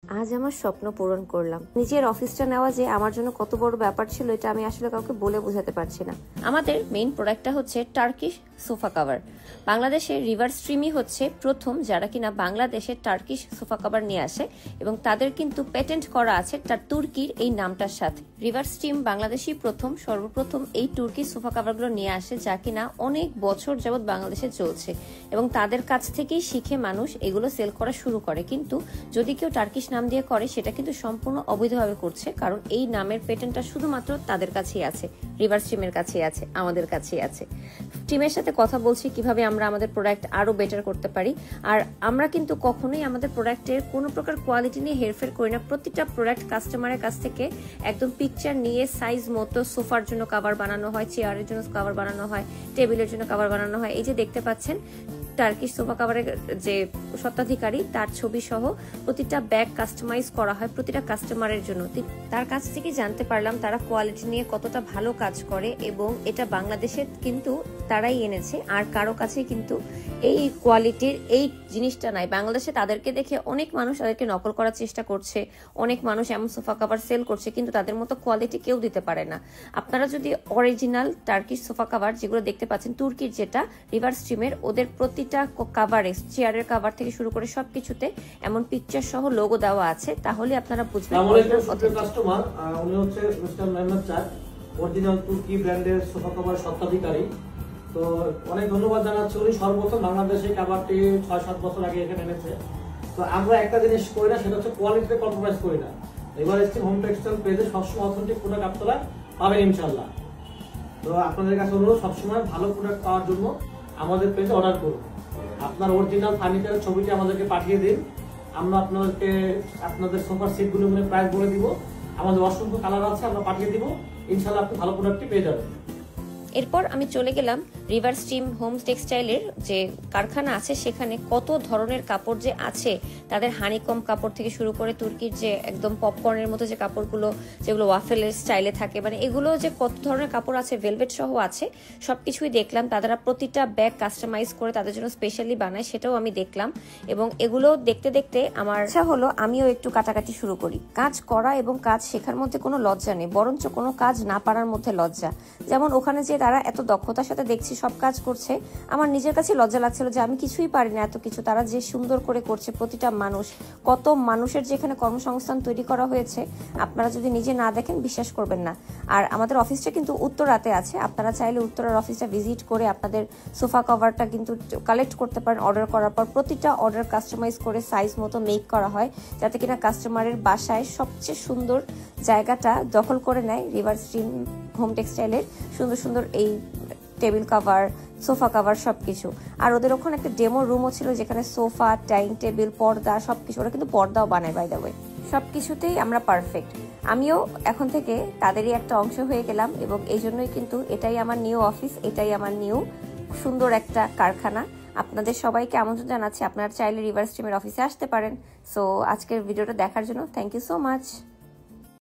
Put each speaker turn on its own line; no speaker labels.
আজ আমার স্বপ্ন পূরণ করলাম। নিজের অফিসটা নেওয়া যে আমার জন্য কত বড় ব্যাপার ছিল এটা আমি আসলে কাউকে বলে বোঝাতে পারছি না। আমাদের মেইন প্রোডাক্টটা হচ্ছে টার্কিশ সোফা কভার। বাংলাদেশের রিভার স্ট্রিমই হচ্ছে প্রথম যারা কিনা বাংলাদেশে টার্কিশ সোফা কভার নিয়ে আসে এবং তাদের কিন্তু পেটেন্ট করা আছে তুর্কির এই নামটার সাথে। রিভার স্ট্রিম বাংলাদেশই সর্বপ্রথম এই তুর্কির সোফা কভারগুলো নিয়ে আসে যা কিনা অনেক বছর যাবৎ বাংলাদেশে চলছে এবং তাদের কাছ থেকেই শিখে মানুষ এগুলো সেল করা শুরু করে। কিন্তু যদি কেউ টার্কিশ নাম দিয়ে করে সেটা কিন্তু সম্পূর্ণ অবৈধভাবে করছে, কারণ এই নামের পেটেন্টটা শুধুমাত্র তাদের কাছেই আছে, রিভার স্ট্রিমের কাছেই আছে, আমাদের কাছেই আছে। টিমের সাথে কথা বলছি কিভাবে আমরা আমাদের প্রোডাক্ট আরো বেটার করতে পারি। আর আমরা কিন্তু কখনোই আমাদের প্রোডাক্টের কোনো প্রকার কোয়ালিটি নিয়ে হেরফের করি না। প্রতিটা প্রোডাক্ট কাস্টমারের কাছ থেকে একদম পিকচার নিয়ে সাইজ মতো সোফার জন্য কভার বানানো হয়, চেয়ারের জন্য কভার বানানো হয়, টেবিলের জন্য কভার বানানো হয়। এই যে দেখতে পাচ্ছেন টার্কিশ সোফা কভারের যে স্বত্বাধিকারী তার ছবি সহ প্রতিটা ব্যাগ কাস্টমাইজ করা হয় প্রতিটা কাস্টমারের জন্য। তার কাছ থেকে জানতে পারলাম তারা কোয়ালিটি নিয়ে কতটা ভালো কাজ করে এবং এটা বাংলাদেশে কিন্তু তারাই এনেছে, আর কারো কাছে কিন্তু এই কোয়ালিটির এই জিনিসটা নাই। বাংলাদেশে তাদেরকে দেখে অনেক মানুষ তাদেরকে নকল করার চেষ্টা করছে, অনেক মানুষ এমন সোফা কভার সেল করছে, কিন্তু তাদের মতো কোয়ালিটি কেউ দিতে পারে না। আপনারা যদি অরিজিনাল টার্কিশ সোফা কভার যেগুলো দেখতে পাচ্ছেন তুর্কির যেটা রিভার স্ট্রিমের, ওদের প্রতিটা কভারে চেয়ারের কভার থেকে শুরু করে সবকিছুতে এমন পিকচার সহ লোগো দেওয়া আছে, তাহলে আপনারা বুঝবেন।
কাস্টমার উনি হচ্ছে মিস্টার মেহমেদ চাক, অরিজিনাল তুর্কি ব্র্যান্ডের সোফা কভার স্বত্বাধিকারী। তো অনেক ধন্যবাদ জানাচ্ছি, উনি সর্বপ্রথম বাংলাদেশে কভারটি ৬-৭ বছর আগে এখানে এনেছে। তো আমরা একটা জিনিস করি না, সেটা হচ্ছে কোয়ালিটিতে কম্প্রোমাইজ করি না। এবার স্টিম হোম টেক্সটাইল পেজে সবসময় অথেন্টিক প্রোডাক্ট আপনারা পাবেন ইনশাল্লাহ। তো আপনাদের কাছে অনুরোধ সবসময় ভালো প্রোডাক্ট পাওয়ার জন্য আমাদের পেজে অর্ডার করুন। আপনার অরিজিনাল ফার্নিচারের ছবিটি আমাদেরকে পাঠিয়ে দিন, আমরা আপনাদের সোফার সিটগুলো প্রাইস বলে দিব। আমাদের অসংখ্য কালার আছে, আমরা পাঠিয়ে দিব, ইনশাল্লাহ আপনি ভালো প্রোডাক্টটি পেয়ে যাবেন।
এরপর আমি চলে গেলাম রিভার স্ট্রিম হোম টেক্সটাইলের যে কারখানা আছে সেখানে কত ধরনের কাপড় যে আছে, তাদের হানিকম কাপড় থেকে শুরু করে তুর্কির যে একদম পপকর্নের মতো যে কাপড়গুলো যেগুলো ওয়াফেলের স্টাইলে থাকে, মানে এগুলো যে কত ধরনের কাপড় আছে, ভেলভেট সহ আছে, সবকিছুই দেখলাম। তারা প্রতিটা ব্যাগ কাস্টমাইজ করে তাদের জন্য স্পেশালি বানায়, সেটাও আমি দেখলাম। এবং এগুলো দেখতে দেখতে আমার ইচ্ছা হলো আমিও একটু কাটাকাটি শুরু করি। কাজ করা এবং কাজ শেখার মধ্যে কোনো লজ্জা নেই, বরঞ্চ কোনো কাজ না পারার মধ্যে লজ্জা। যেমন ওখানে যে তারা এত দক্ষতার সাথে দেখছি সব কাজ করছে, আমার নিজের কাছে লজ্জা লাগছিল যে আমি কিছুই পারি না এত কিছু, তারা যে সুন্দর করে করছে। প্রতিটা মানুষ, কত মানুষের যেখানে কর্মসংস্থান তৈরি করা হয়েছে, আপনারা যদি নিজে না দেখেন বিশ্বাস করবেন না। আর আমাদের অফিসটা কিন্তু উত্তরাতে আছে, আপনারা চাইলে উত্তরার অফিসটা ভিজিট করে আপনাদের সোফা কভারটা কিন্তু কালেক্ট করতে পারেন। অর্ডার করার পর প্রতিটা অর্ডার কাস্টমাইজ করে সাইজ মতো মেক করা হয়, যাতে কিনা কাস্টমারের বাসায় সবচেয়ে সুন্দর জায়গাটা দখল করে নেয় রিভার স্ট্রিম হোম টেক্সটাইলের সুন্দর সুন্দর এই টেবিল কভার, সোফা কভার সবকিছু। আর ওদের ওখানে একটা ডেমো রুমও ছিল যেখানে সোফা, ডাইনিং টেবিল, পর্দা সবকিছু, ওরা কিন্তু পর্দাও বানায় বাই দ্য ওয়ে। সবকিছুতেই আমরা পারফেক্ট। আমিও এখন থেকে তাদেরই একটা অংশ হয়ে গেলাম এবং এই জন্যই কিন্তু এটাই আমার নিউ অফিস, এটাই আমার নিউ সুন্দর একটা কারখানা। আপনাদের সবাইকে আমন্ত্রণ জানাচ্ছি, আপনারা চাইলে রিভার স্ট্রিমের অফিসে আসতে পারেন। সো আজকের ভিডিওটা দেখার জন্য থ্যাংক ইউ সো মাচ।